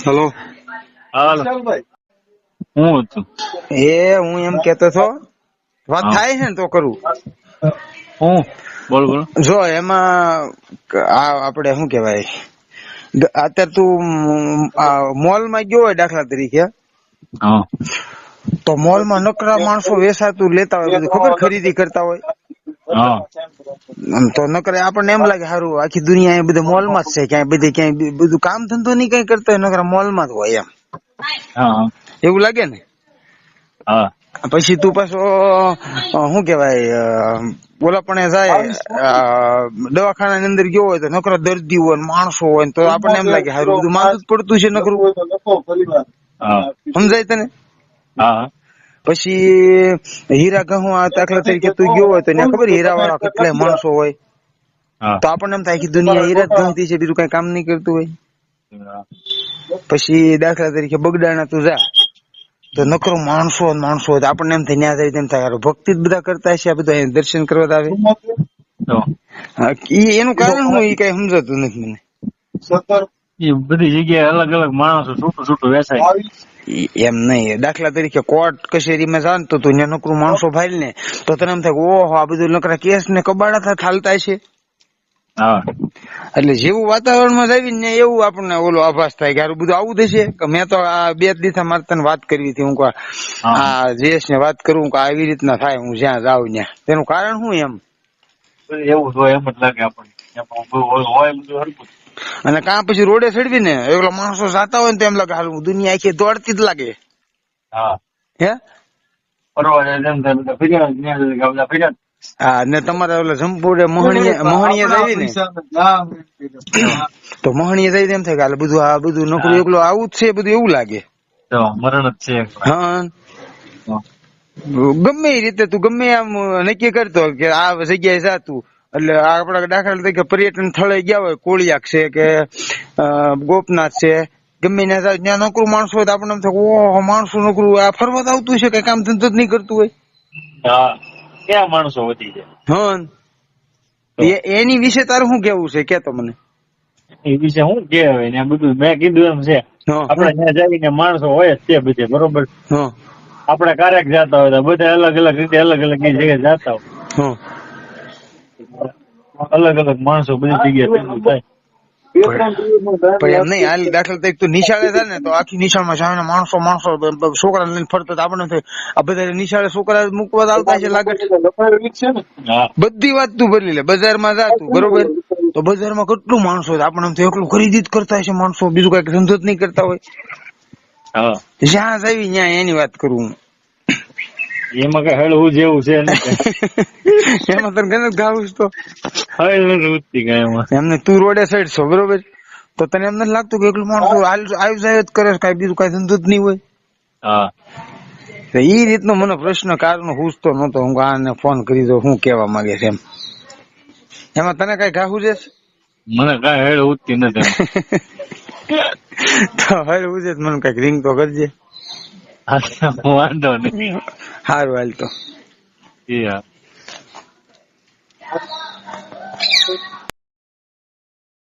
Hello. હાલો. હું હતું? હું એમ કેતો છો, વાત હા. થાય છે ને તો કરું. હું બોલ બોલ. જો એમાં આપણે શું કેવાય, અત્યારે તું મોલ માં ગયો હોય દાખલા તરીકે, હા તો મોલ માં નકરા માણસો વેસાતું લેતા હોય, બધું ખબર ખરીદી કરતા હોય. હા તો નકરે આપણને એમ લાગે સારું આખી દુનિયા એ બધા મોલ માં જ છે, ક્યાંય બધે ક્યાંય બધું કામ ધંધો નહીં કઈ કરતા હોય, નકરા મોલ માં જ હોય એમ હા એવું લાગે ને. હા પછી તું પાછો શું કેવાય, બોલા પણ જાય દવાખાના ની અંદર ગયો હોય તો નકરા દર્દી હોય માણસો હોય તો આપણને એમ લાગે સારું બધું માંદું જ પડતું છે નકરું. હા સમજાય તને? હા પછી હીરા ઘઉં દાખલા તરીકે તું ગયો હોય તો ત્યાં ખબર હીરા વાળા કેટલાય માણસો હોય, હા તો આપણને એમ થાય કે દુનિયા હીરા જ ગણતી છે, બીજું કઈ કામ નહીં કરતું હોય. પછી દાખલા તરીકે બગડાણા તું જા તો નકરો માણસો માણસો આપણને એમ થાય ન્યા જાય તેમ થાય ભક્તિ જ બધા કરતા હશે, આ બધા દર્શન કરવા આવે. તો એનું કારણ હું એ કઈ સમજાતું નથી મને. એ બધી જગ્યાએ અલગ અલગ માણસો છૂટું છૂટું વેચાય. એમ નહીં, દાખલા તરીકે કોર્ટ કચેરીમાં જાણતો તું ત્યાં નકરું માણસો ફાઈલ ને તો તને એમ થાય ઓહો આ બધું નકરા કેસ ને કબાડા થાલતા છે. હા એટલે જેવું વાતાવરણમાં જાવી ને એવું આપણને ઓલો આભાસ થાય કે આ બધું આવું થશે. મેં તો આ બે દિવસ મારે તને વાત કરવી હતી, હું હા આ જયેશ ને વાત કરું કે આવી રીતના થાય, હું જ્યાં જાઉં ત્યાં તેનું કારણ શું એમ. એવું જ હોય, એમ જ લાગે આપણને હોય બધું હરકું. અને કાં પછી રોડે ચડવી ને એલા માણસો જાતા હોય ને તો એમ લાગે હાલ દુનિયા આખી દોડતી જ લાગે. હા હે ફરવા જાય તેમ થાય બધા ફર્યા. હા ને તમારે ઓલા જમપુરે મહણીએ જાવી ને તો મહણીએ જાય એમ થાય કે હાલ બધું આ બધું નકરું એકલું આવું જ છે, બધું એવું લાગે. તો મરણ જ છે. હા ગમે એ રીતે તું ગમે આમ નક્કી કરતો કે આ જગ્યાએ જાતું એટલે આપડા દાખલા તરીકે પર્યટન સ્થળે ગયા હોય, કોળિયાક છે કે ગોપનાથ છે, ગમે ત્યાં નોકરું માણસો હોય તો આપણને એમ થાય ઓહો માણસો નોકરું આ ફરવા આવતું છે, કઈ કામ ધંધો જ નહીં કરતું હોય. હા ક્યાં માણસો વધી જાય. હા તો એની વિશે તારું શું કેવું છે કેતો મને. એ વિશે શું કેવાય ને બધું મેં કીધું એમ છે. હા આપડે ત્યાં જઈને માણસો હોય જ છે બધે બરોબર. હા આપડે ક્યારેક જતા હોય તો બધા અલગ અલગ રીતે અલગ અલગ જગ્યાએ જતા હોય. હા અલગ અલગ માણસો બધી જગ્યાએ થાય. પણ એમ નહીં, હાલ દાખલા તરીકે તું નિશાળે થાય ને તો આખી નિશાળમાં સામે માણસો છોકરા લઈને ફરતા આપણને થાય આ બધા નિશાળે છોકરા મૂકવા આવતા છે લાગત. હા બધી વાત તું બદલી લે, બજારમાં જા તું બરોબર તો બજારમાં કેટલું માણસો આપણને એમ થાય એટલું ખરીદી જ કરતા હશે માણસો, બીજું કઈ ધંધો જ નહીં કરતા હોય. હા જ્યાં જાવી ત્યાં એની વાત કરું હું. એમાં કઈ હળવું જેવું છે નહીં કઈ. એમાં તને ગમે ગાવું તો હળ નથી ઉઠતી કઈ એમાં. એમને તું રોડે સાઈડ છો બરોબર તો તને એમ નથી લાગતું કે એકલું માણસો આવી જાય જ કરે, કઈ બીજું કઈ ધંધો જ નહીં હોય. હા ઈ રીતનો મને પ્રશ્ન કારનો પૂછતો નતો, હું આને ફોન કરી દઉં શું કેવા માંગે છે એમ. એમાં તને કઈ ઘાહુ છે? મને કઈ હેડ ઉઠતી નથી એમાં. તો હવે ઉજે મને કઈક રિંગ તો કરજે. વાંધો નહીં. હારું હાલ તો. Yeah.